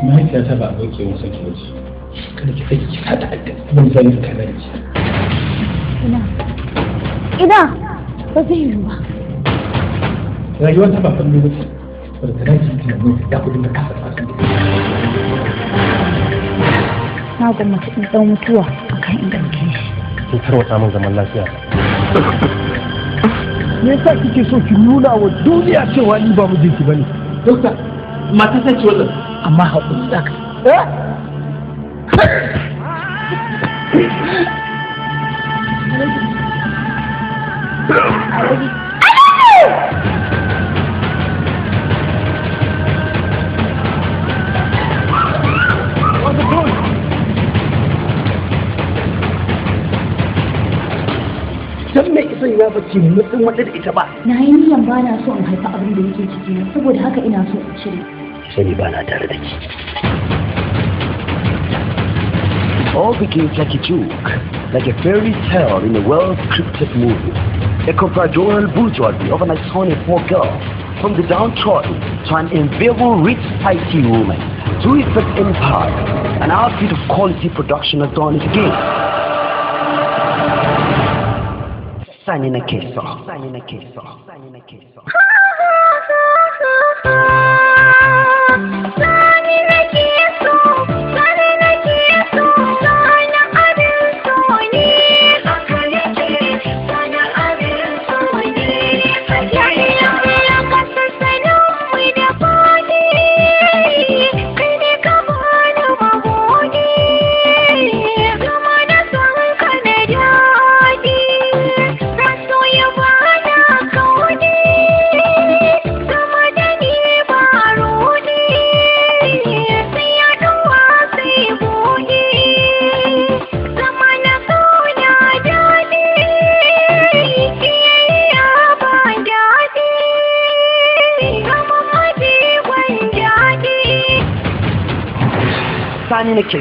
mahaifiyata ba abokin wasu ke wuce kada ki saki ki fada abin zai yi kana da shi ina ba zai yi ba rayuwa ta ba fanni wuce wadda ta dace tunanin da kudin da kasa fasan na gwamnati in ɗau mutuwa akan in ɗauke shi kin tarwata min zaman lafiya me yasa kike so ki nuna wa duniya cewa ni ba mijinki bane dokta mata ta ce wannan amma haƙuri za ka dan me isa ya bace mutum wata da ita ba na yi niyan ba na so in haifa abin da yake ciki na saboda haka ina so in cire sani ba na tare da ki all begins like a joke like a fairy tale in a well-scripted movie a compradorial bourgeoisie of an iconic poor girl from the downtrodden to an enviable rich society woman to effect empire an outfit of quality production has done it again. Sani na keso.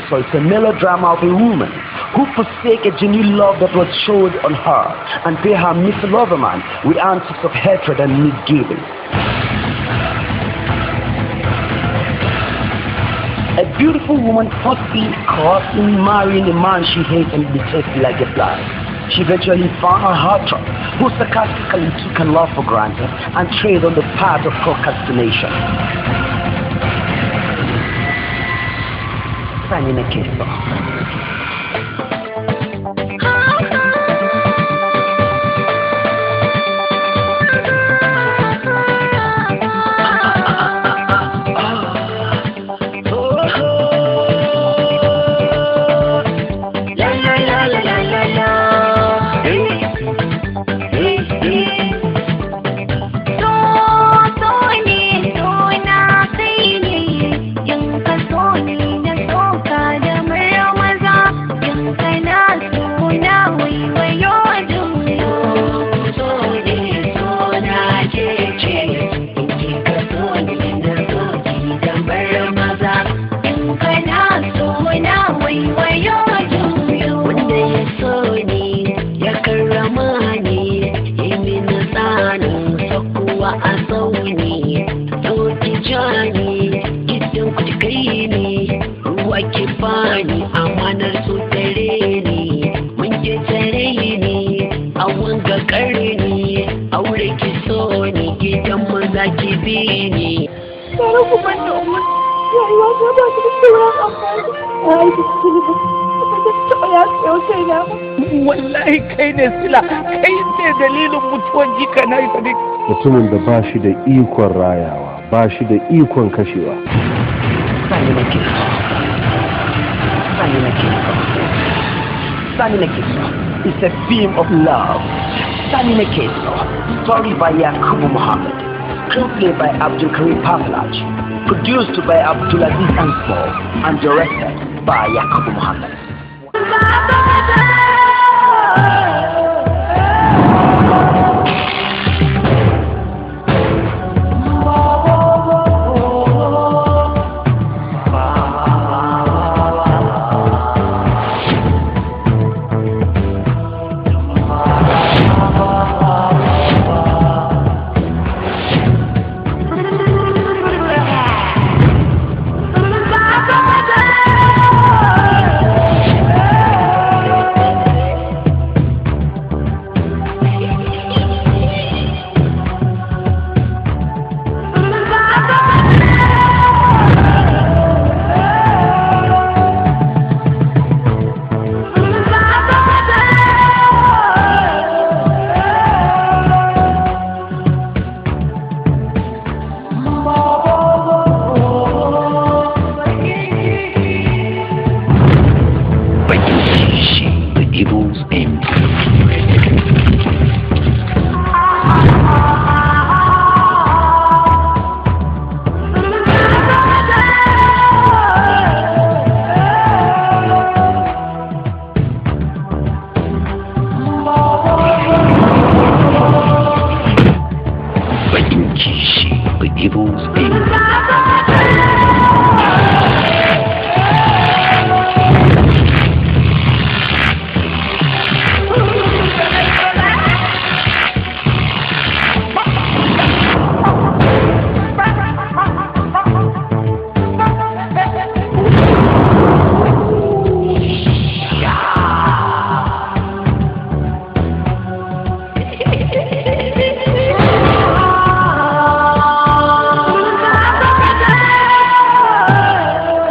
So it's a melodrama of a woman who forsake a genuine love that was showed on her and pay her Mr. Loverman with answers of hatred and misgiving. A beautiful woman possibly causing marrying a man she hates and detests like a fly. She eventually found her heartthrob, who sarcastically took her love for granted and trade on the path of procrastination. Sani na keso. wallahi kai ne sila kai ne dalilin mutuwan jika na sadiq mutumin da ba shi da ikon rayawa ba shi da ikon kashewa Sani na keso. It's a theme of love. Sani na keso. Story by Yakubu Muhammad. Screenplay by Abdul Karim Pavlaj. Produced by Abdulaziz Ansmo and directed by Yakubu Muhammad.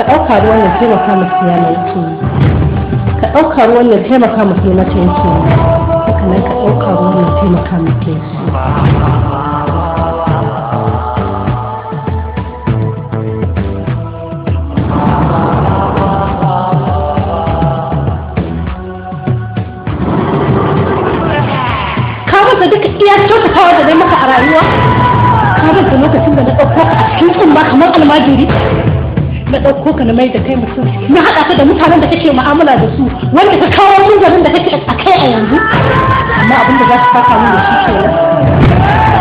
ɗauka ruwan ya taimaka masu yana yake ka ɗauka ruwan ya taimaka masu yana yake haka nan ka ɗauka ruwan ya taimaka masu yake ka rasa duka iya kyautatawa da dai maka a rayuwa ka rasa lokacin da na ɗauko ka a cikin tsumma kamar almajiri na ɗauko ka na mai da kai mutum na haɗa ka da mutanen da kake mu'amala da su wanda ka kawo mun garin da kake a kai a yanzu amma abin da za ka saka mun da shi kenan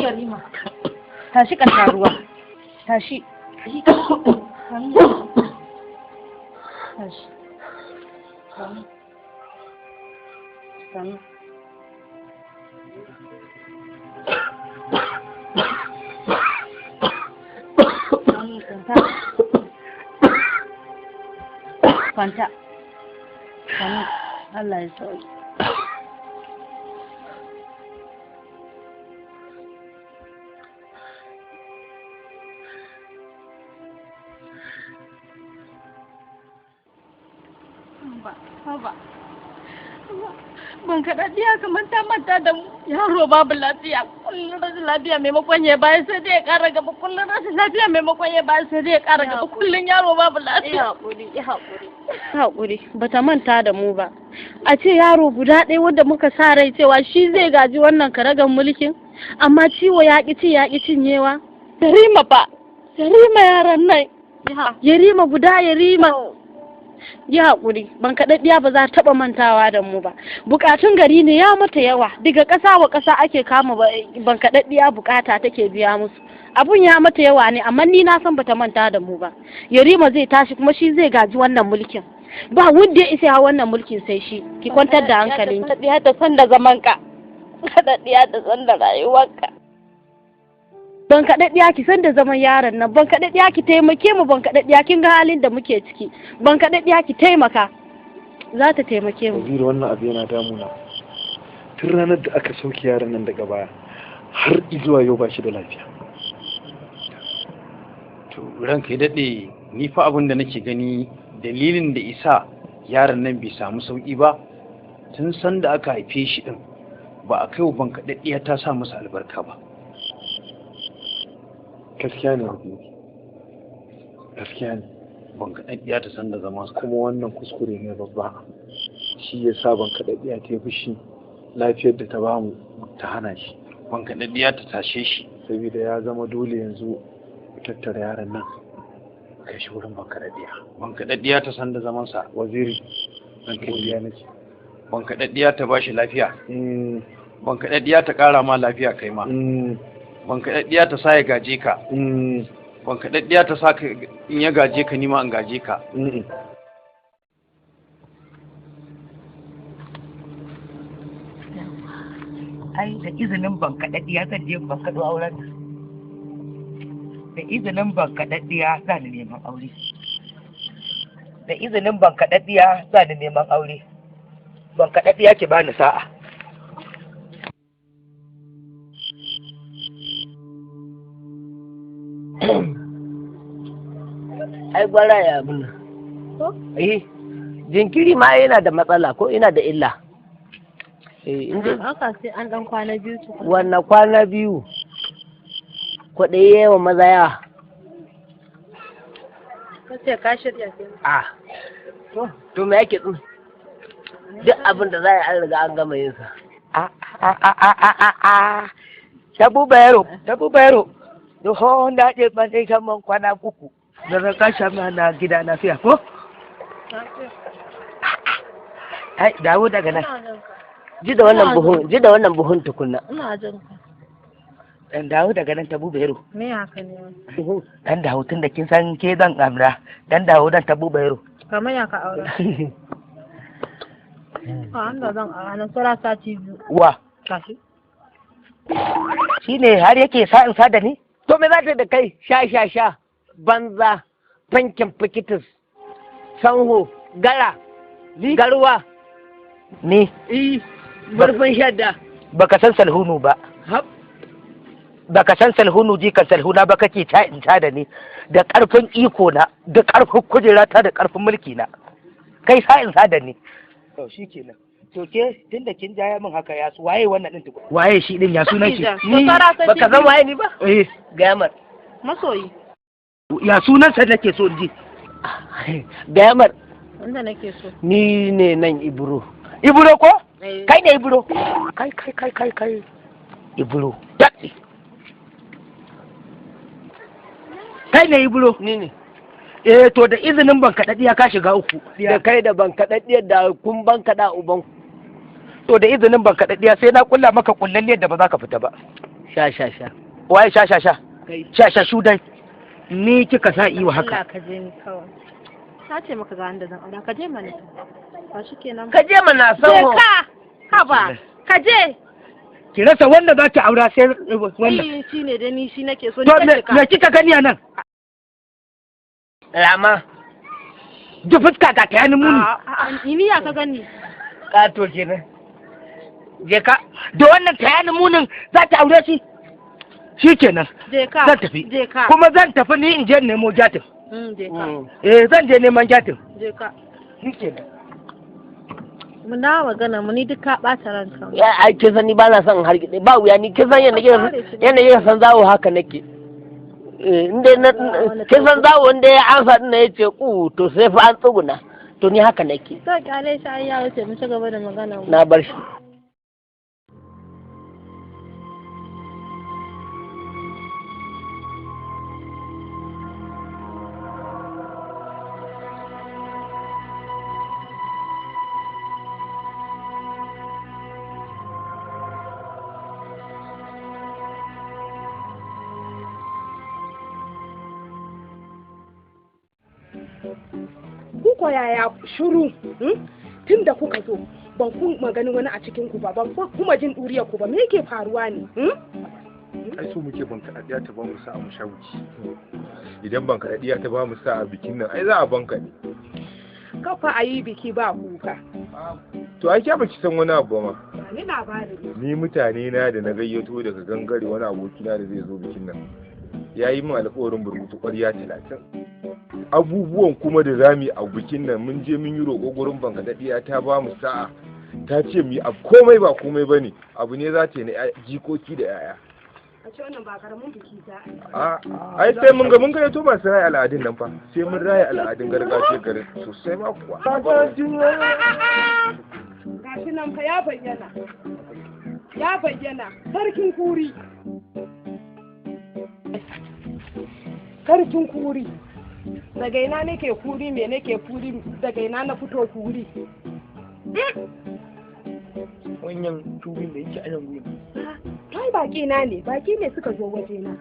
Yarima. Tashi ka sha ruwa. Tashi. Tashi. Sanu. Kwanta. Sanu. Allah ya sauke. Haba. Ban kaɗa diya kamar ta manta da yaro babu lafiya. Kullum rashin lafiya maimakon ya bayan sai dai ya ƙara gaba. Kullum rashin lafiya maimakon ya bayan sai dai ya ƙara gaba. Kullum yaro babu lafiya. Haƙuri. Bata manta da mu ba. A ce yaro guda ɗaya wanda muka sa rai cewa shi zai gaji wannan karagan mulkin. Amma ciwo ya ƙi cinyewa. Yarima yaran nan. Yarima guda Yarima. Yi haƙuri, ban kaɗaɗɗiya ba za ta taɓa mantawa da mu ba. Buƙatun gari ne ya mata yawa, daga ƙasa wa ƙasa ake kama ban kaɗaɗɗiya buƙata take biya musu. Abun ya mata yawa ne, amma ni na san bata manta da mu ba. Yarima zai tashi kuma shi zai gaji wannan mulkin. Ba wanda ya isa wannan mulkin sai shi. Ki kwantar da hankalin. Kaɗaɗɗiya ta san da zamanka. Kaɗaɗɗiya ta san da rayuwarka. Ban kaɗaɗɗiya ki san da zaman yaron nan, ban kaɗaɗɗiya ki taimake mu, ban kaɗaɗɗiya kin ga halin da muke ciki, ban kaɗaɗɗiya ki taimaka, za ta taimake mu. Waziri wannan abu yana damuna. Tun ranar da aka sauke yaron nan daga baya har zuwa yau ba shi da lafiya. To ranka ya daɗe, ni fa abin da nake gani dalilin da isa yaron nan bai samu sauƙi ba tun san da aka haife shi ɗin ba a kai wa ban kaɗaɗɗiya ta sa masa albarka ba. Gaskiya ne Waziri. Gaskiya ne. Ban kaɗaɗɗiya ta san da zama kuma wannan kuskure ne babba. Shi ya sa ban kaɗaɗɗiya ta yi fushi lafiyar da ta bamu ta hana shi. Ban kaɗaɗɗiya ta tashe shi. Saboda ya zama dole yanzu tattara yaron nan kai shi wurin ban kaɗaɗɗiya. Ban kaɗaɗɗiya ta san da zamansa. Waziri ban kaɗaɗɗiya nake. Ban kaɗaɗɗiya ta ba shi lafiya. Ban kaɗaɗɗiya ta ƙara ma lafiya kai ma. Ban kaɗaɗɗiya ta sa ya gaje ka. Ban kaɗaɗɗiya ta sa in ya gaje ka nima in gaje ka. Ai da izinin ban kaɗaɗɗiya zan je ban kaɗo auren. Da izinin ban kaɗaɗɗiya za ni neman aure. Da izinin ban kaɗaɗɗiya za ni neman aure. Ban kaɗaɗɗiya ki bani sa'a. Ai gwara ya abin nan. Jinkiri ma yana da matsala ko ina da illa. Haka sai an ɗan kwana biyu tukuna. Wannan kwana biyu kwaɗayi yawa maza yawa. Kace ka shirya ke. To me yake tsin? Duk abin da za a yi an riga an gama yin sa. Tabu bayaro. Doho na je ban dai man kwana uku. Da na kasha na gida lafiya ko? Ai dawo daga nan. Ji da wannan buhun tukunna. Ina jin ka. Dan dawo daga nan Tabu bayaro. Me haka ne? Dan dawo tun da kin san ke zan amra. Dan dawo dan Tabu bayaro. Kamar ya ka aure. An da zan a ranar sura sati biyu. Wa? Kashi. Shi ne har yake sa'in sa da ni? To me za ta da kai sha banza fankin fikitis sanho gara garwa ni barfin shadda baka san salhunu ba baka san salhunu ji ka salhuna ba kake ta in ta da ni da karfin iko na da karfin kujera ta da karfin mulki na kai sa'in sa da ni to shikenan to ke tunda kin jaya min haka ya su waye wannan din tukun waye shi din ya sunan shi ni baka san waye ni ba gamar masoyi ya sunan sa nake so ji gamar wanda nake so ni ne nan IBRO ko kai ne IBRO kai IBRO dadi kai ne IBRO ni ne to da izinin ban kaɗaɗɗiya ka shiga uku da kai da ban kaɗaɗɗiyar da kun ban kaɗa uban to da izinin ban kaɗaɗɗiya sai na kulla maka kullalliyar da ba za ka fita ba sha sha sha waye sha sha sha sha sha shu dai ni kika sa iwa haka Allah ka je ni kawai na ce maka ga wanda zan aura ka je mana ba shi kenan ka je mana sanho ka ba ka je ki rasa wanda za ki aura sai wannan shi ne da ni shi nake so to me kika gani a nan rama ji fuska ka ta yani muni ni ya ka gani kato kenan je ka da wannan ta yani munin za ta aure shi shi kenan zan tafi kuma zan tafi ni in je nemo jatin zan je neman jatin je ka shi kenan mun na magana mu ni duk ka bata ranka ya ai kin san ni ba na son hargitse ba wuya ni kin san yanda san zawo haka nake inda kin san zawo inda ya ansa din ya ce ku to sai fa an tsuguna to ni haka nake to kyale shi ai ya wuce mu ci gaba da magana na bar shi Kuka yaya shuru tun da kuka zo ban kun maganin wani a cikin ku ba ban kuma jin ɗuriyar ku ba me yake faruwa ne ai so muke ban kaɗaɗiya ta ba mu sa mu sha wuci idan ban kaɗaɗiya ta ba mu sa a bikin nan ai za a banka ne kafa a yi biki ba kuka to ai ba ki san wani abu ma ni labari ni mutane na da na gayyato daga gangare wani abokina da zai zo bikin nan ya yi min alƙawarin burbutu ƙwarya 30 abubuwan kuma da za mu yi a bikin nan mun je mun yi roƙo gurin bankaɗaɗiya ta ba mu sa'a ta ce mu yi abu komai ba komai ba ne abu ne za ta yi na jikoki da yaya a ce wannan ba karamin biki za a ai sai mun ga to masu raya al'adun nan fa sai mun raya al'adun gargajiya garin sosai ma kuwa gashi nan fa ya bayyana sarkin kuri daga ina nake kuri me nake kuri daga ina na fito kuri wannan tubin da yake anan gurin kai baki ne suka zo waje na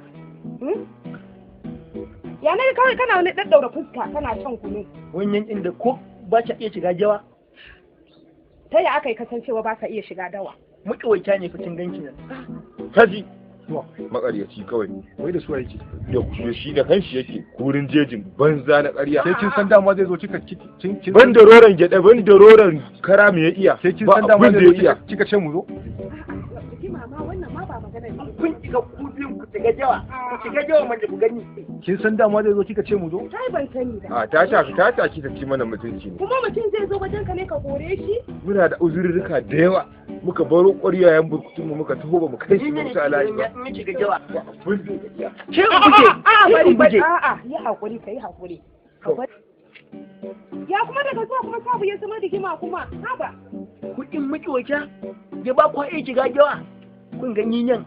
ya ne kawai kana wani daddaura fuska kana shan kunu wannan inda ko ba ta iya shiga jawa ta ya aka yi kasancewa ba ka iya shiga dawa muƙawaita ne fitin ganki nan kaji makaryaci kawai wai da su yake da shi da kanshi yake kurin jejin banza na ƙarya sai kin san dama zai zo kin ban da roran gyada ban da roran kara me ya iya sai kin san dama zai zo kika ce mu zo mama wannan ma ba magana ne kun kika kubin ku shiga jawa man da ku gani kin san dama zai zo kika ce mu zo kai ban sani ba a ta taki ta ci mana mutunci ne kuma mutum zai zo wajen ka ne ka kore shi muna da uzurruka da yawa muka baro ƙwaryayen burkutunmu muka taho ba mu kai shi musu alayi ba. Mun shiga jawa. Ya haƙuri ka yi haƙuri. Ya kuma daga zuwa kuma sabu ya zama rigima kuma haba. Kuɗin maƙiwata ya ba kwa iya shiga jawa. Kun gani nan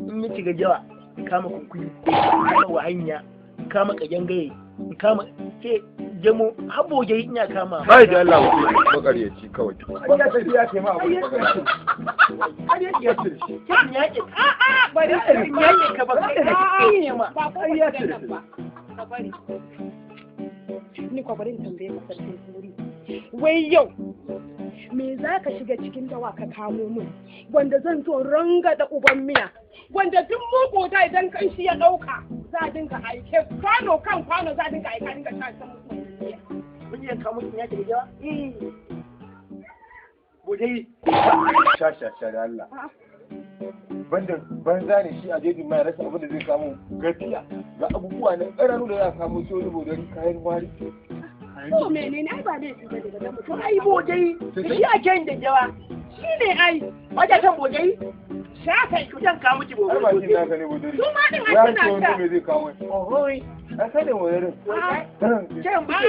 in ya shiga jawa kama kunkuli kama wahanya kama ƙajangaye kama ke jamo haboje ina kama bai da Allah makaryaci kawai ya tafi ya kema abu ni kwabarin tambaye ka sarkin turi wai yau me za ka shiga cikin dawa ka kamo min wanda zan zo ranga da uban miya wanda duk mugota idan kan shi ya ɗauka za a dinga aike kwano kan kwano za a dinga aika dinga sha san mutum kun yi kamo kin ya shiga jawa Bujai sha da Allah banza ne shi a jejin mai rasa abin da zai samu gafiya ga abubuwa na ƙaranu da za a samu shi wani bodon kayan wari to menene ai ba laifi ba daga nan mutum ai bojai shi a kan da jawa shi ne ai wajen kan bojai shakai kujan ka miki bojai ba shi naka ne bodori su ma din ai suna sha me zai kawo ohoi a sanin wani can buge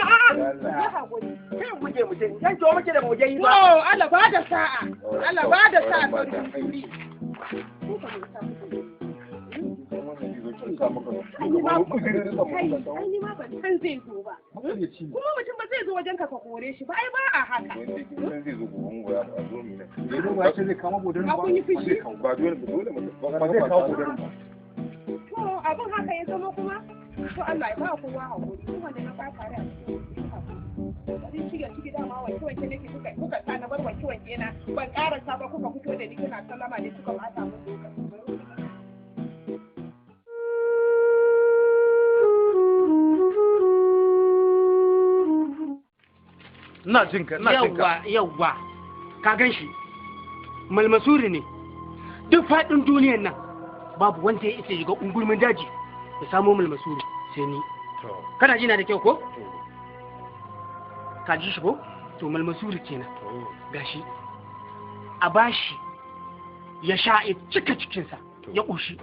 ya haƙuri can buge mutum can to muke da bojai ba to Allah ba da sa'a Allah ba da sa'a sarkin turi sa maka ai ni ma ban san zai zo ba kuma mutum ba zai zo wajen ka kore shi ba ai ba a haka wanda zai zo gobe ba a zo mu ne ba ce zai kama bodarin ba ba dole ba zai kawo bodarin ba to abin haka ya zama kuma to Allah ya ba kowa hakuri kuma da na ba tare a cikin shige dama wanke nake kuka sa na bar wanke na ban karasa ba kuka fito da ni kina sallama ne suka bata mun lokaci ina jinka yawwa ka gan shi malmasuri ne duk faɗin duniyar nan babu wanda ya isa shiga ungulmin daji ya samo malmasuri sai ni kana jina da kyau ko ka ji shi ko to malmasuri kenan gashi a bashi ya sha ya cika cikinsa ya ƙoshi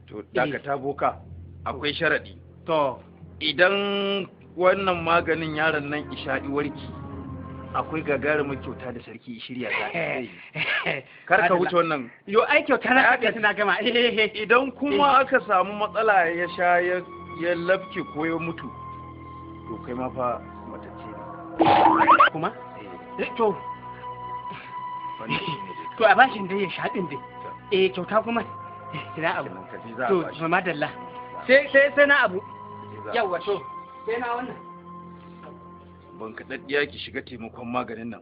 to dakata boka akwai sharaɗi to idan wannan maganin yaron nan isha'i warki akwai gagarumin kyauta da sarki shirya za kar ka wuce wannan yo ai kyauta na aka tana gama idan kuma aka samu matsala ya sha ya lafke ko ya mutu to kai ma fa matacce ne kuma to a bashin dai ya sha din dai kyauta kuma kina abu to madalla sai na abu yawa to sai na wannan ban kaɗaɗɗiya ki shiga taimakon maganin nan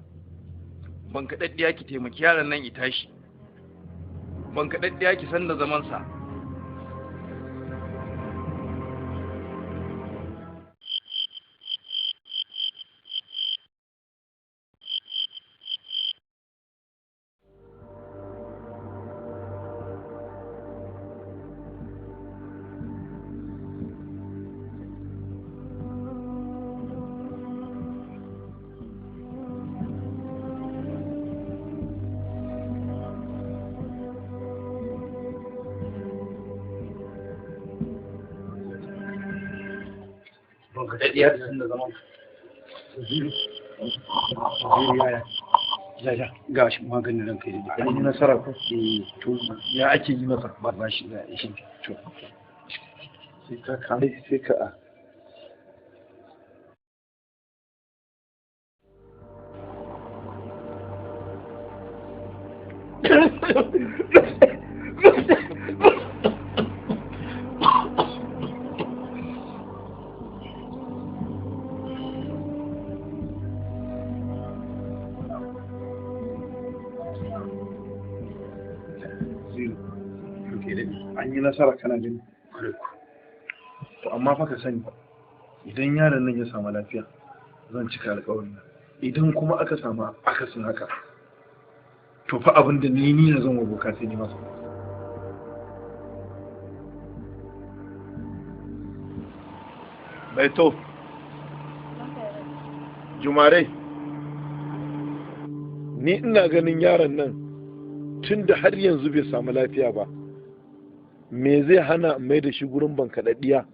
ban kaɗaɗɗiya ki taimaki yaron nan ya tashi ban kaɗaɗɗiya ki san da zamansa daɗiya da sun da zama zuri ya ga shi maganin ranka yi da yi nasara ko to ya ake yi masa ba shi da shi to sai ka kare sai ka an yi nasara kana jin to amma fa ka sani idan yaron nan ya samu lafiya zan cika alƙawarin nan idan kuma aka samu akasin haka to fa abin da ni na zan wa boka sai ni masa bai to jumare ni ina ganin yaron nan tun da har yanzu bai samu lafiya ba me zai hana mai da shi gurin bankaɗaɗɗiya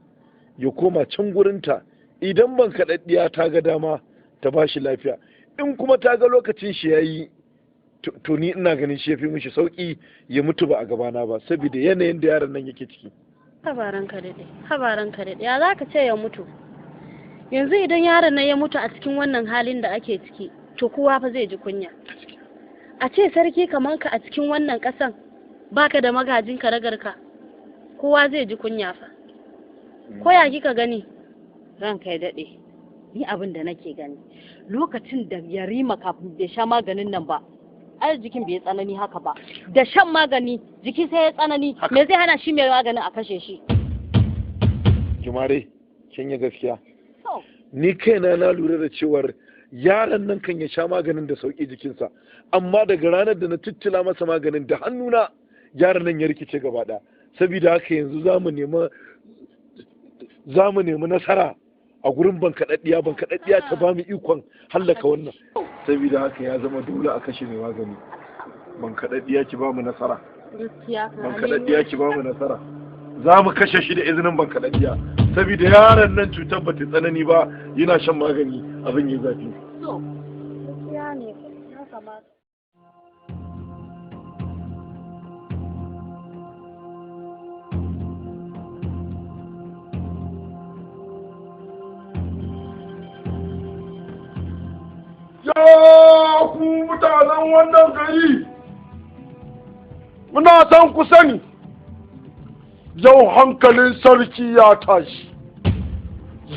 ya koma can gurinta idan bankaɗaɗɗiya ta ga dama ta ba shi lafiya in kuma ta ga lokacin shi ya yi to ni ina ganin shi ya fi mishi sauƙi ya mutu ba a gabana ba saboda yanayin da yaron nan yake ciki habaran ka daɗe ya za ka ce ya mutu yanzu idan yaron nan ya mutu a cikin wannan halin da ake ciki to kowa fa zai ji kunya a ce sarki kamar ka a cikin wannan ƙasan baka da magajin ka ragarka kowa zai ji kunya fa ko ya kika gani ranka ya daɗe ni abin da nake gani lokacin da yarima kafin bai sha maganin nan ba ai jikin bai tsanani haka ba da shan magani jiki sai ya tsanani me zai hana shi mai maganin a kashe shi jumare kin yi gaskiya ni kaina na lura da cewar yaron nan kan ya sha maganin da sauki jikinsa amma daga ranar da na tuttula masa maganin da hannuna yaron nan ya rikice gaba ɗaya saboda haka yanzu za mu nemi nasara a gurin bankaɗaɗɗiya ta ba mu ikon hallaka wannan saboda haka ya zama dole a kashe mai magani bankaɗaɗɗiya ki ba mu nasara bankaɗaɗɗiya ki ba mu nasara za mu kashe shi da izinin bankaɗaɗɗiya saboda yaron nan cutar ba ta tsanani ba yana shan magani abin yi zafi ku mutanen wannan gari, muna son ku sani, yau hankalin sarki ya tashi,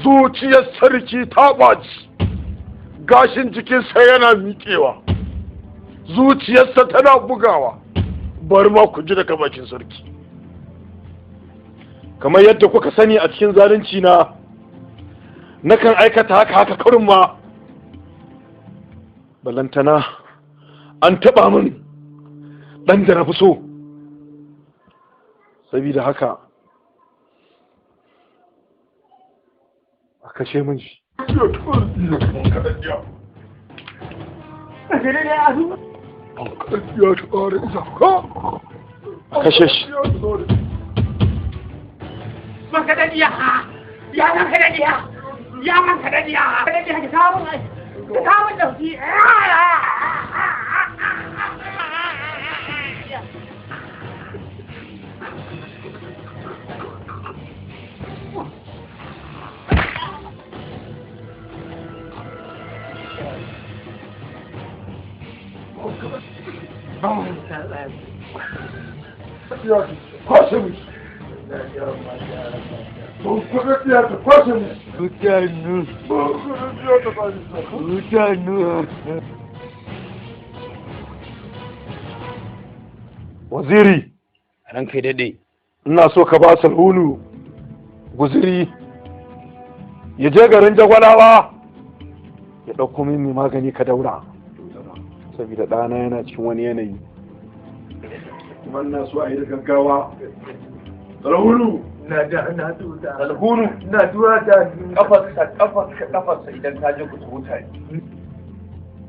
zuciyar sarki ta ɓaci, gashin jikinsa yana miƙewa, zuciyarsa tana bugawa, bari ma ku ji daga bakin sarki. Kamar yadda kuka sani a cikin zalunci na, nakan aikata haka karin ma, balantana an taɓa min ɗan da na fi so, sabida haka a kashe min shi. A kashe shi. Waziri, ranka ya daɗe, ina so ka ba Salhunu guziri ya je garin Jagwalawa ya ɗauko min mai magani ka daura, saboda ɗana yana cikin wani yanayi. Kuma ina so a yi da gaggawa. Salhunu! Salhunu! na tura da kafarsa idan ka je ku huta.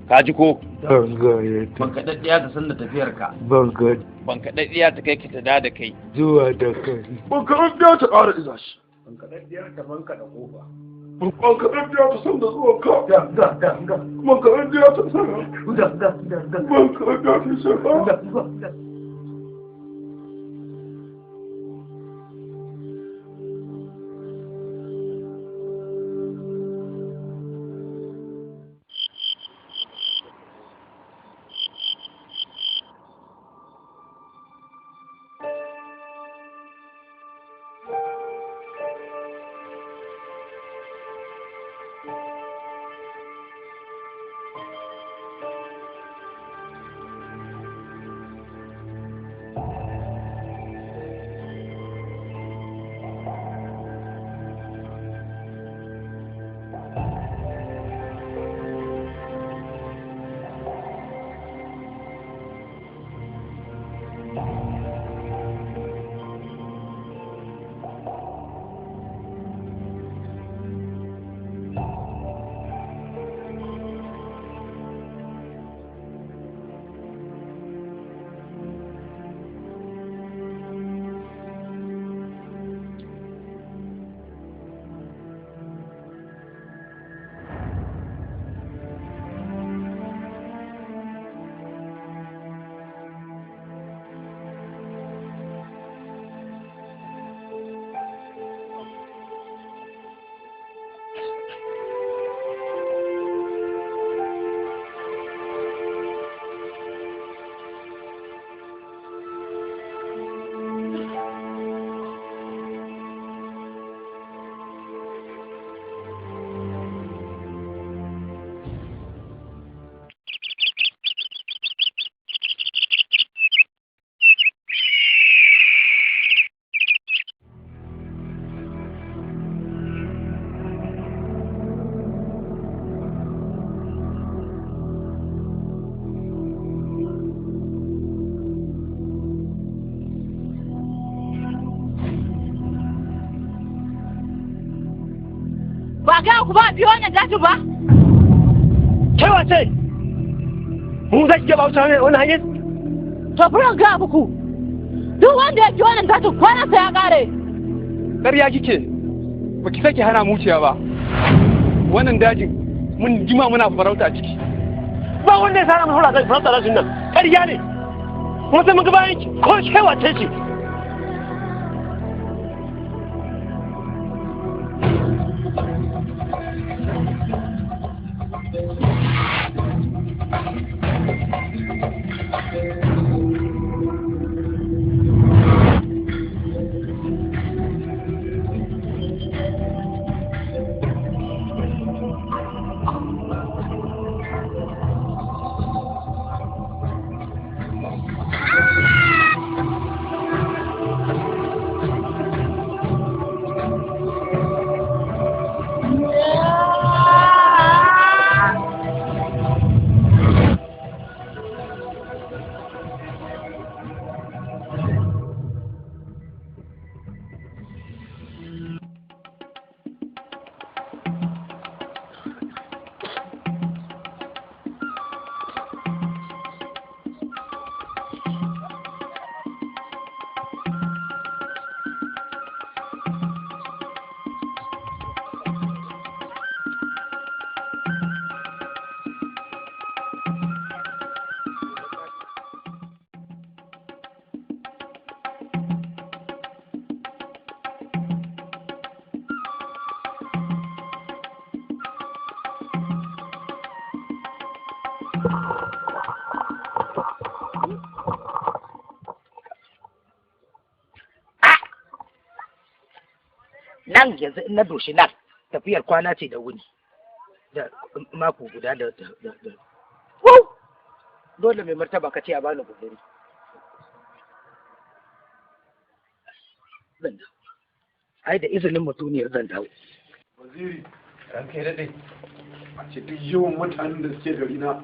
ka ji ko? Ban gane ta. Ban kaɗaɗɗiya ta san da tafiyarka. Ban gane. Ban kaɗaɗɗiya ta kai ka ta da kai. Zuwa da kai. Ban kaɗaɗɗiya ta ƙara iza shi. Ban kaɗaɗɗiya ta banka da ƙofa. Ban kaɗaɗɗiya ta san da zuwa ka. Da. Ban kaɗaɗɗiya ta san da. Da. Ban kaɗaɗɗiya ta san da. Ba ga ku ba biyo wannan dajin ba? Kai wace? Mu za ki gaba wani hanyar? To furan ga muku. Duk wanda ya biyo wannan dajin kwanansa ya kare. Ƙarya kike, ba ki sake hana muciya ba. Wannan dajin mun jima muna farauta a ciki. Ba wanda ya sana mun farauta dajin nan. Ƙarya ne. Kuma sai mun ga bayan ki ko kai wace ce? nan yanzu in na doshi nan tafiyar kwana ce da wuni da mako guda da dole mai martaba ka ce a bani guduri zan dawo ai da izinin mutuniyar zan dawo. Waziri ranka ya daɗe a ce duk yawan mutanen da suke gari na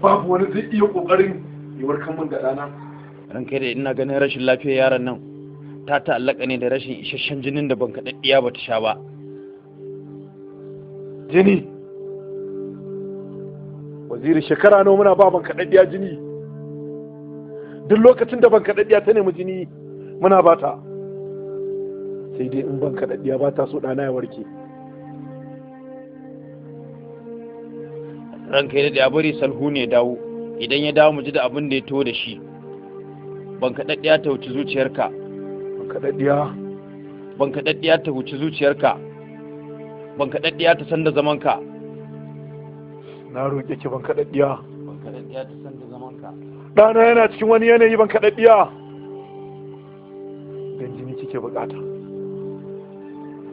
babu wani zai iya ƙoƙarin yi warkar min da ɗana. Ranka ya daɗe ina ganin rashin lafiyar yaron nan ta ta'allaka ne da rashin isasshen jinin da ban kaɗaɗɗiya ba ta sha ba. Jini? Waziri shekara nawa muna ba ban kaɗaɗɗiya jini? Duk lokacin da ban kaɗaɗɗiya ta nemi jini muna ba ta. Sai dai in ban kaɗaɗɗiya ba ta so ɗana ya warke. Ranka ya daɗe a bari Salhu ne dawo, idan ya dawo mu ji da abin da ya to da shi. Ban kaɗaɗɗiya ta wuce zuciyarka. Ban kaɗaɗɗiya ta wuce zuciyarka. Ban kaɗaɗɗiya ta san da zamanka. Na roƙe ki ban kaɗaɗɗiya. Ban kaɗaɗɗiya ta san da zamanka. Ɗana yana cikin wani yanayi ban kaɗaɗɗiya. Dan jini kike buƙata.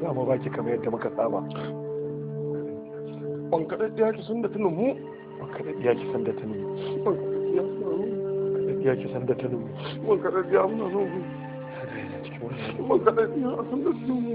Za mu baki kamar yadda muka saba. Ban kaɗaɗɗiya ki san da tunan mu. Ban kaɗaɗɗiya ki san da tunan mu. Ban kaɗaɗɗiya ki san da tunan mu. Ban kaɗaɗɗiya muna son mu. Ban kaɗaɗɗiya a san da tunan mu.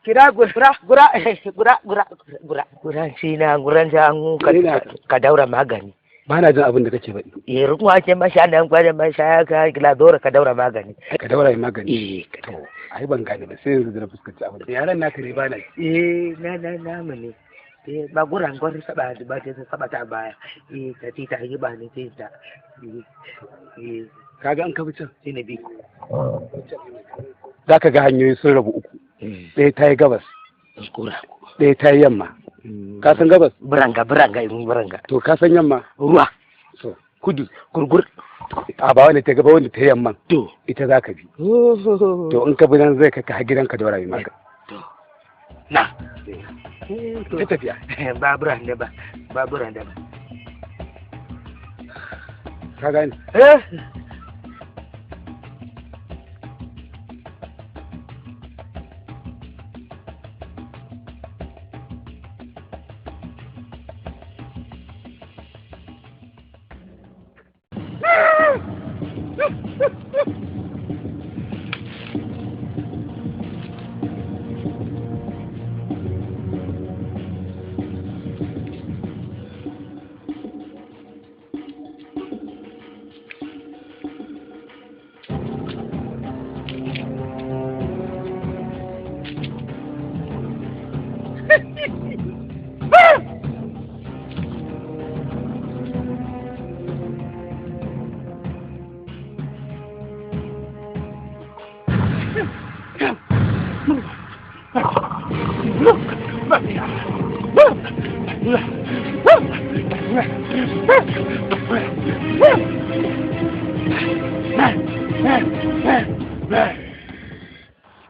kira gura shi na guran jangu ka daura magani ba na jin abin da kake faɗi. Ruwa ce masha nan gwada masha ka gladora ka daura magani. Ka daura magani. To ai ban gane ba sai yanzu da fuskanci abin. Yaran naka ne ba na. Na mu ne. Ba guran gwar saba ba ta saba ta baya. Ta ti ta yi ba ne sai ta. Kaga an ka bi can sai na bi. Za ka ga hanyoyi sun rabu uku. Ɗaya ta yi gabas. Ɗaya ta yi yamma. Ka san gabas? Buranga. To ka san yamma? Ruwa. So kudu gurgur. A ba wanda ta gaba wanda ta yamma. To ita za ka bi. To in ka bi nan zai kai ka gidanka da warayi maka. To na. Ta tafiya. Baburan da ba. Ka gani?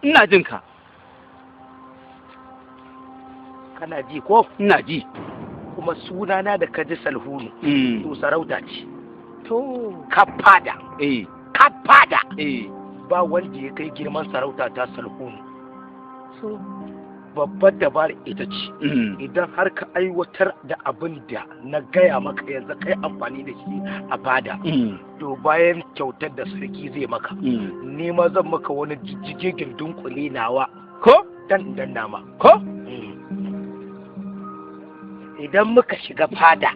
Ina jin ka. Kana ji ko? Ina ji. Kuma sunana da kaji Salhunu. To sarauta ce. To Kafada. Kafada. Ba wanda ya kai girman sarauta ta Salhunu. So babbar dabar ita ce. Idan har ka aiwatar da abin da na gaya maka yanzu kai amfani da shi a fada. To bayan kyautar da sarki zai maka. Ni ma zan maka wani jijjigin dunkule nawa. Ko? Dan nama. Ko? Idan muka shiga fada.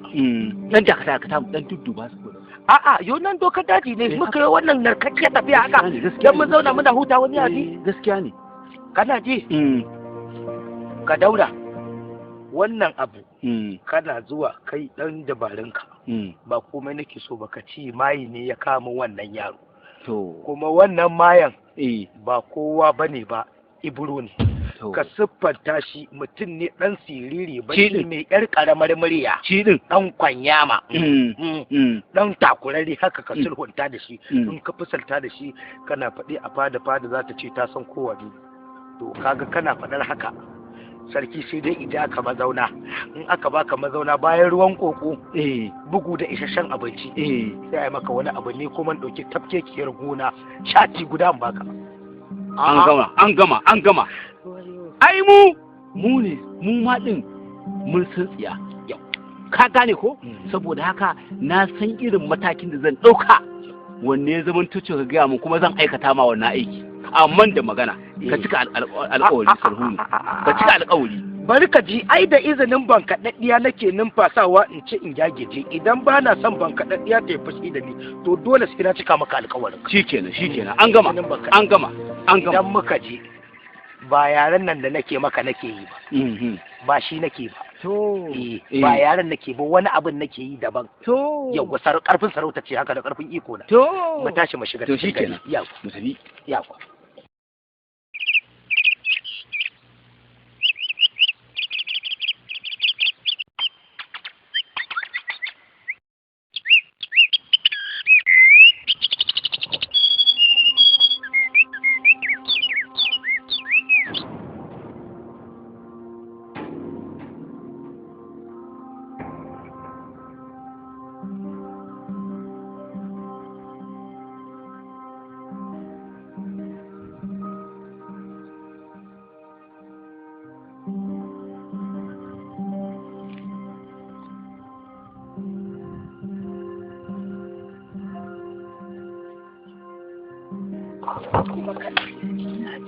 Dan da ka samu dan dudduba su. A'a, yau nan dokar daji ne muka yi wannan narkakkiyar tafiya haka. Dan mun zauna muna huta wani yaji. Gaskiya ne. Kana ji? Ka daura wannan abu kana zuwa kai dan dabarunka ba komai nake so ba, ka ci mayi ne ya kama wannan yaro. To. Kuma wannan mayan ba kowa bane ba, Ibro ne. Ka siffanta shi mutum ne dan siriri baki mai yar karamar murya. Dan kwanyama. Dan takurari haka ka sulhunta da shi. In ka fusalta da shi kana faɗi a fada za ta ce ta san kowa ne. To kaga kana faɗar haka. Sarki sai dai ija aka mazauna, in aka baka mazauna bayan ruwan koko bugu da isasshen abinci sai ai maka wani abu ne kuma ɗauki tafkekiyar gona shati guda in baka. An gama. Ai mu ne mu ma din mun san tsiya yau, ka gane ko? Saboda haka na san irin matakin da zan ɗauka wanne ya zama tuce ka gaya mun kuma zan aikata ma wannan aiki. Amma da magana ka cika alƙawari sarhuni, ka cika alƙawari. Bari ka ji, ai da izinin ban kaɗaɗɗiya nake numfasawa in ce in gyagije, idan ba na son ban kaɗaɗɗiya ta yi fushi da ni to dole sai na cika maka alƙawarin. Shikenan an gama. Idan muka je ba yaren nan da nake maka nake yi ba, ba shi nake ba. Ba yaren nake ba, wani abin nake yi daban. Yau karfin sarauta ce haka da karfin iko na. Mu tashi mu shiga cikin gari. Yawa.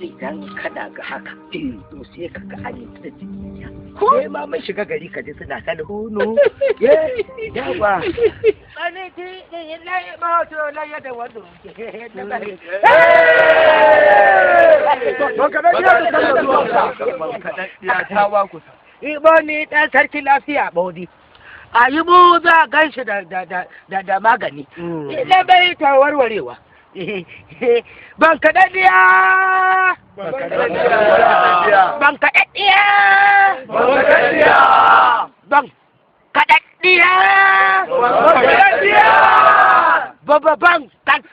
Idan kana ga haka to sai ka ga an yi ta jiki sai ma mun shiga gari ka ji suna salhunu yawa tsane ti yin layi ma to layi da wando Ibo ni dan sarki lafiya Baudi. A yi mu za gan shi da magani. Ina bai ta warwarewa. Ban kaɗaɗɗiya! Ban kaɗaɗɗiya! Ban kaɗaɗɗiya! Ban kaɗaɗɗiya! Ban kaɗaɗɗiya!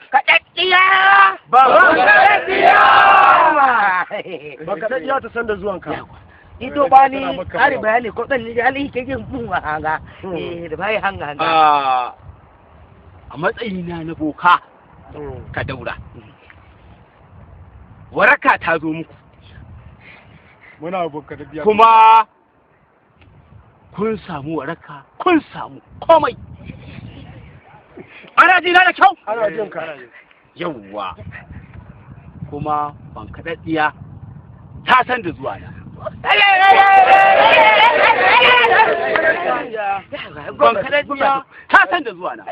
ta san da zuwanka. Ido ba ni ƙari bayani ko ɗan ni hali ke yin mun hanga. Da bayan hanga. A matsayina na boka ka daura. Waraka ta zo muku. Muna boka da biya. Kuma kun samu waraka, kun samu komai. Ana ji na da kyau? Ana jin ka. Yawwa. Kuma ban kaɗaɗɗiya ta san da zuwa na. Ban kaɗaɗɗiya ta san da zuwa na.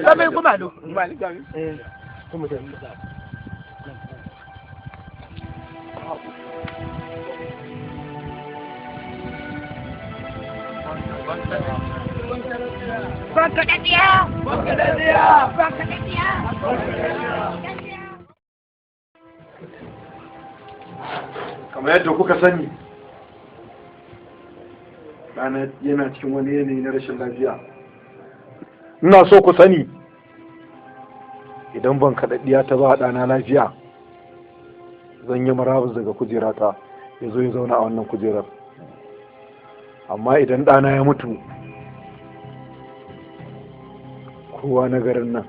Sabai kuma do. Ban kaɗaɗɗiya! Ban kaɗaɗɗiya! Ban kaɗaɗɗiya! Kamar yadda kuka sani, ɗana yana cikin wani yanayi na rashin lafiya. Ina so ku sani, idan ban kaɗaɗɗiya ta ba ɗana lafiya, zan yi marabus daga kujerata ya zo ya zauna a wannan kujerar. Amma idan ɗana ya mutu, kowa na garin nan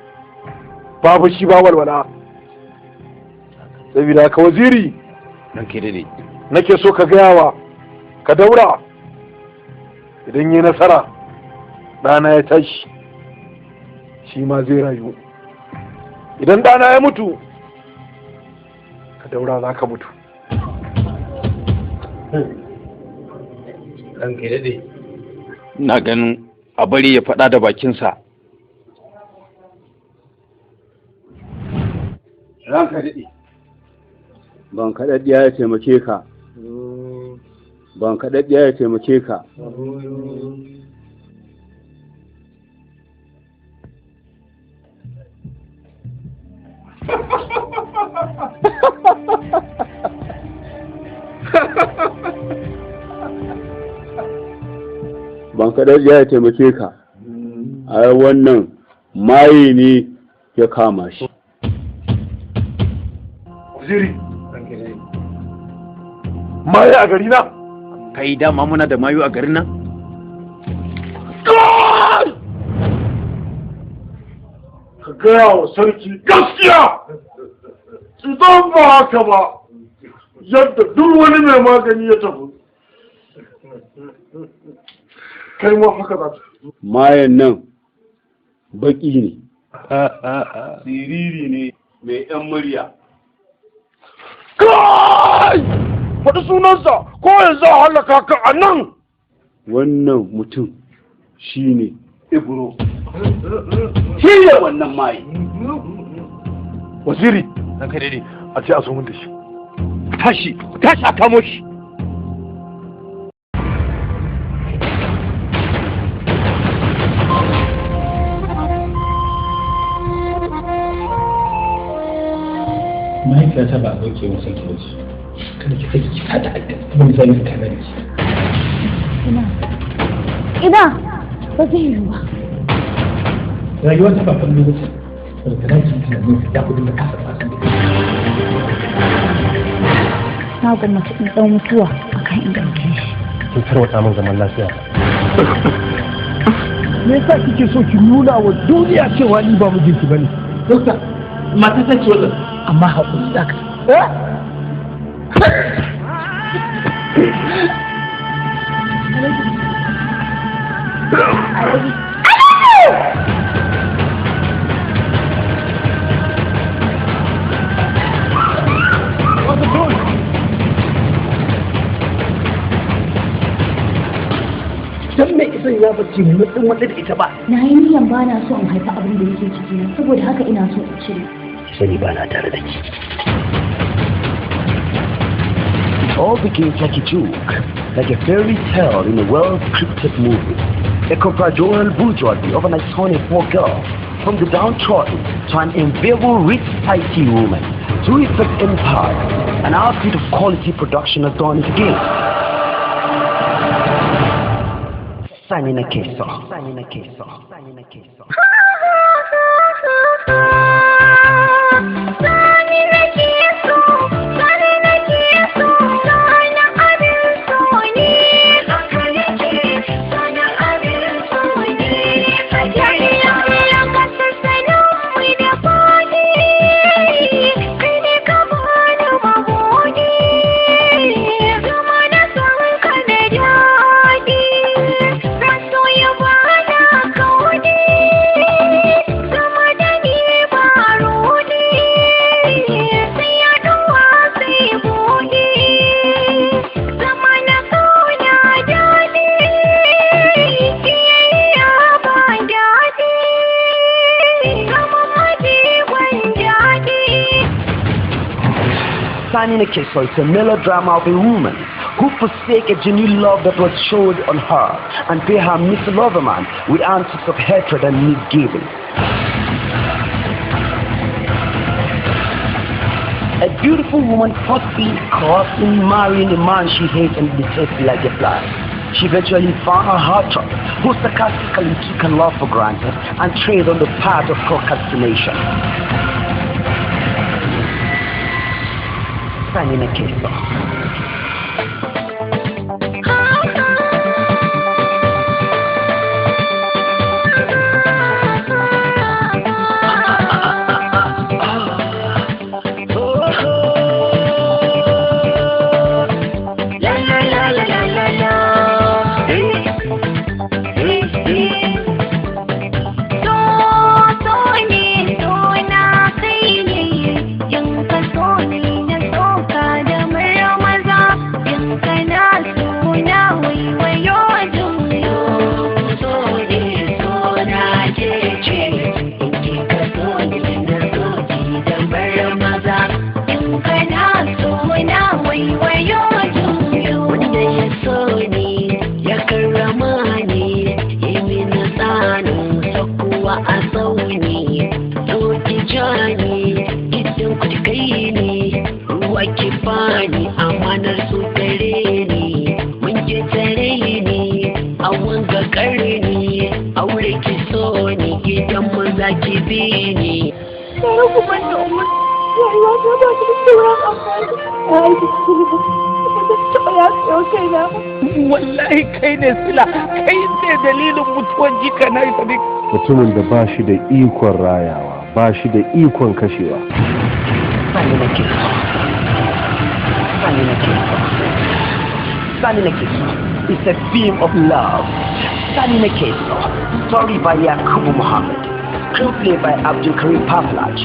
babu shi ba walwala. Saboda haka waziri, nake so ka gayawa ka daura, idan yi nasara ɗana ya tashi shi ma zai rayu. Idan ɗana ya mutu, ka daura za ka mutu. Ina ganin a bari ya faɗa da bakinsa. Ranka daɗe. Ban kaɗaɗɗiya ya taimake ka. Ban kaɗaɗɗiya ya taimake ka. ban kaɗar ya taimake ka a wannan maye ne ya kama shi. Waziri, maye a gari na? Kai dama muna da mayu a garin nan? Ka gaya wa sarki gaskiya! Idan ba haka ba, yadda duk wani mai magani ya tafi. Kai ma haka za ta. Mayan nan baƙi ne. Siriri ne mai ‘yan murya. Kai! Faɗi sunansa ko yanzu a halaka ka a nan! Wannan mutum shi ne Ibro. Shi ne wannan maye. Waziri, na kai daidai a ce a zo mun da shi. Tashi a kamo shi. mahaifiyata ba a ɗauke masa ki wasu kada ki saki ki fata abin zai yi tare da ki. Ina ba zai yi ba. Rayuwa ta ba fallo ba ce, saboda na ki tunanin da kudin da kasa fasa. Na gwamnati in ɗau mutuwa a kan inganta shi. Kin tarwata min zaman lafiya. Me yasa kike so ki nuna wa duniya cewa ni ba mijinki bane? Dokta, mata ta ce wannan amma haƙuri za ka. Dan mai isan ya bacci mutum wanda da ita ba. Na yi niyan ba na so in haifa abin da yake ciki na saboda haka ina so in cire. Sani ba na tare da ki. It all begins like a joke, like a fairy tale in a well-scripted movie. A compradorial bourgeoisie of an iconic poor girl, from the downtrodden to an enviable rich society woman, to its empire, an outfit of quality production has done it again. Signing a case off. Signing a case off. Signing a case off. Signing a case, so it's a melodrama of a woman who forsake a genuine love that was showed on her and pay her Mr. Loverman with answers of hatred and misgiving. A beautiful woman possibly crossing, marrying a man she hates and detests like a fly. She eventually found her heart trap, who sarcastically took her love for granted and trade on the path of procrastination. Signing a case off. Maza zaki bi ni. Sai ku ban da umma. Rayuwa ta ba ta da sauran amfani. Ai, wallahi kai ne sila, kai ne dalilin mutuwar jika na Sadiq. Mutumin da ba shi da ikon rayawa, ba shi da ikon kashewa. Sani nake so. It's a theme of love. Sani nake so. Story by Yakubu Muhammad. Screenplay by Abdul Karim Pavlaj.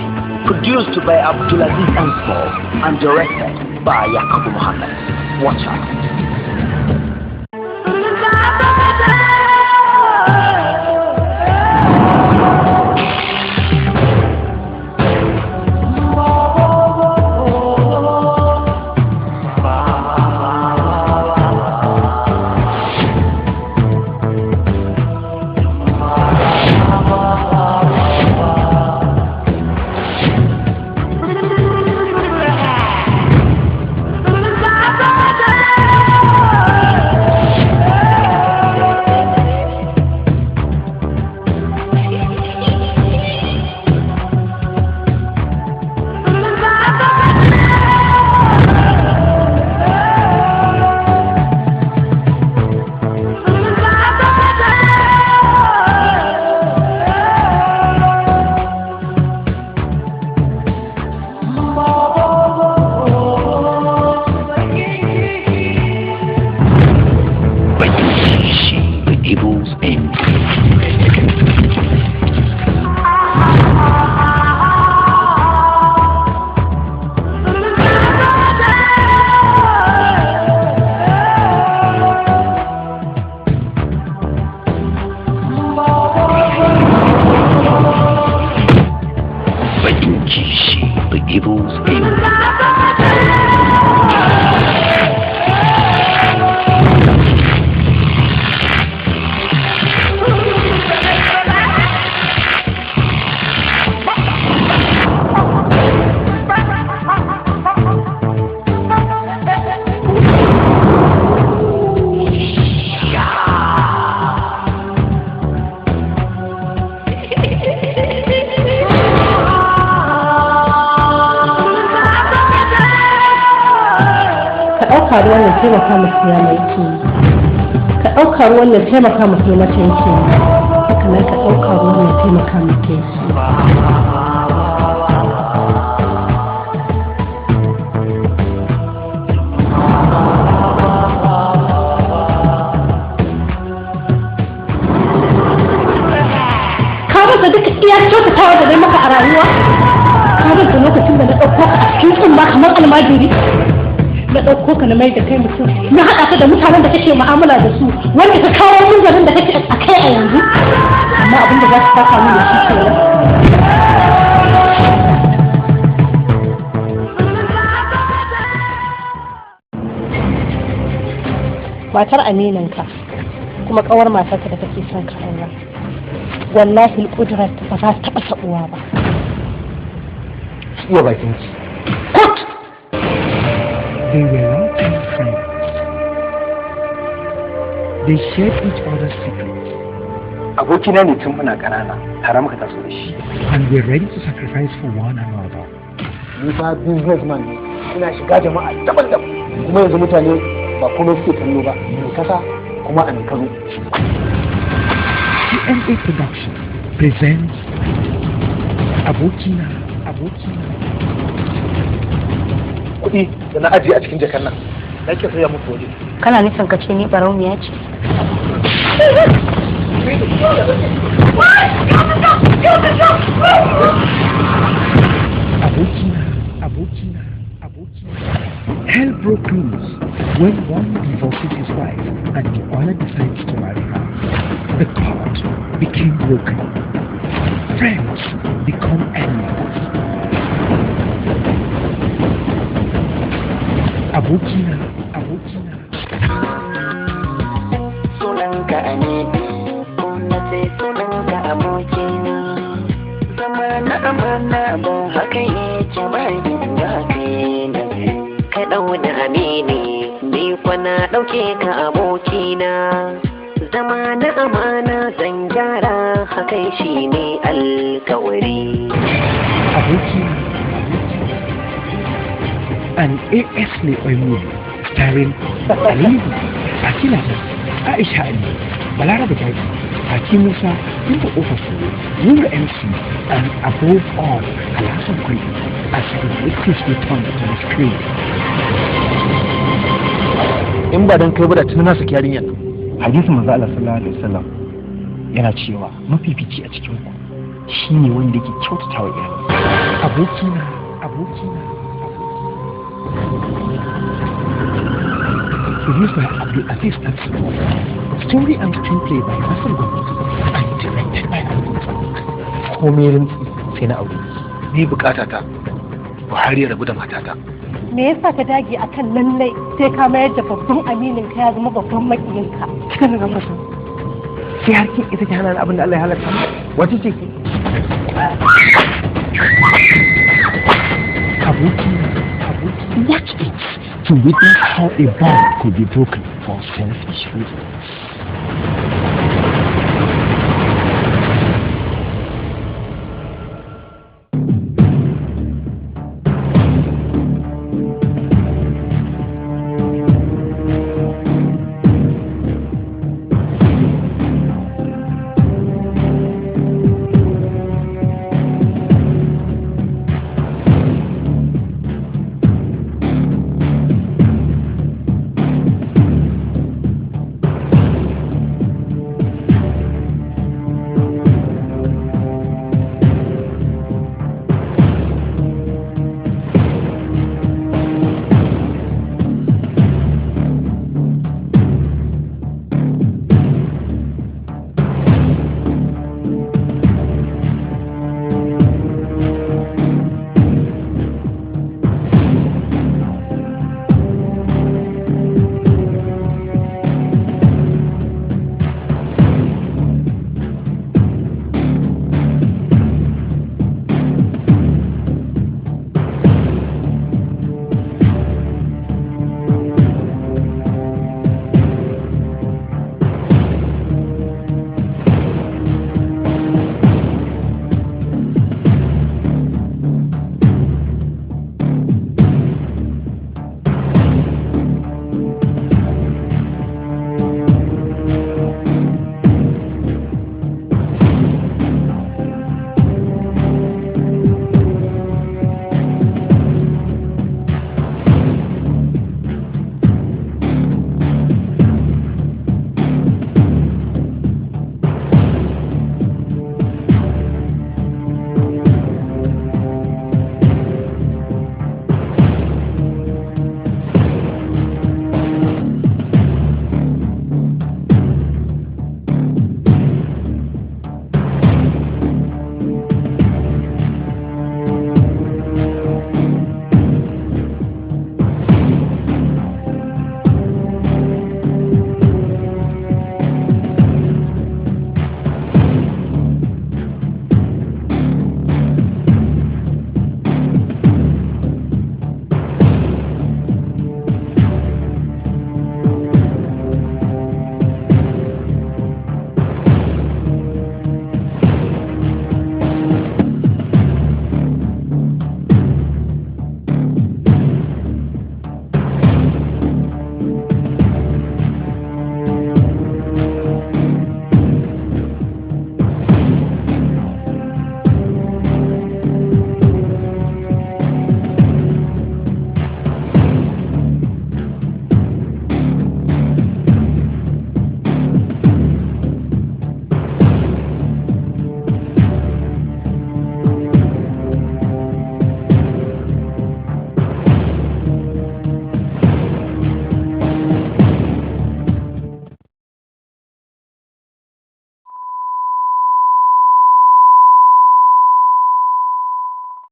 Produced by Abdulaziz Ansmore and directed by Yakubu Muhammad. Watch out. taimaka musu ya mai ke ka ɗauka ruwan nan taimaka musu mace yake haka nan ka ɗauka ruwan nan taimaka muke shi ka rasa duka iya kyautatawa da dai maka a rayuwa ka rasa lokacin da na ɗauko ka a cikin tsumma kamar almajiri na ɗauko ka na mai da kai mutum na haɗa ka da mutanen da kake mu'amala da su wanda ka kawo munzarin da kake a kai a yanzu amma abin da za ka saka min da shi kenan matar aminanka kuma kawar matarka da kake son ka aura wallahi alƙudrar ba za ta taɓa saɓuwa ba iya bakin ki They were long-time friends. They shared each other's secrets. Abokina ne tun muna ƙanana, tare muka taso da shi. And were ready to sacrifice for one another. Ni fa businessman ne, ina shiga jama'a daban-daban. Kuma yanzu mutane ba komai suke kallo ba, mai kasa kuma a mai kano. CMA Production presents Abokina. Kuɗi da na ajiye a cikin jakar nan na ke saya muku waje. Kana nufin ka ce ni barauniya ce? Abokina. Hell broke loose when one divorces his wife and the other decides to marry her. The court became broken. Friends become enemies. Abokina. Sunanka Anidi, kuma sai sunanka abokina. Zama na amana ba haka yake ba da kaina. Ka ɗau da amini, ni fa na ɗauke ka abokina. zama na amana zan gyara hakan shi ne alkawari. Aboki an AS ne movie starring Ali, Akila, Aisha Ali, Balarabe Daji, Haki Musa, Binta Ofasu, Nura MC, and above all, Alhassan Kwai as he makes his return to the screen. In ba dan kai ba da tun na saki yarinyar nan. Hadisin manzo Allah sallallahu alaihi wasallam yana cewa mafifici a cikin ku shine wanda yake kyautatawa iyali. Abokina. Produced by Abdul Aziz Tatsu. Story and screenplay by Hassan Gomez and directed by Abdul Farouk. Komai rintsi sai na aure. Ni bukata ta Buhari ya rabu da matata. Me yasa ka dage akan lallai sai ka mayar da babban aminin ka ya zama babban makiyinka? Cikin nan mutum. Sai har kin ita ki hana abin da Allah ya halatta. Wace ce ki? Watch it to witness how a bond could be broken for selfish reasons.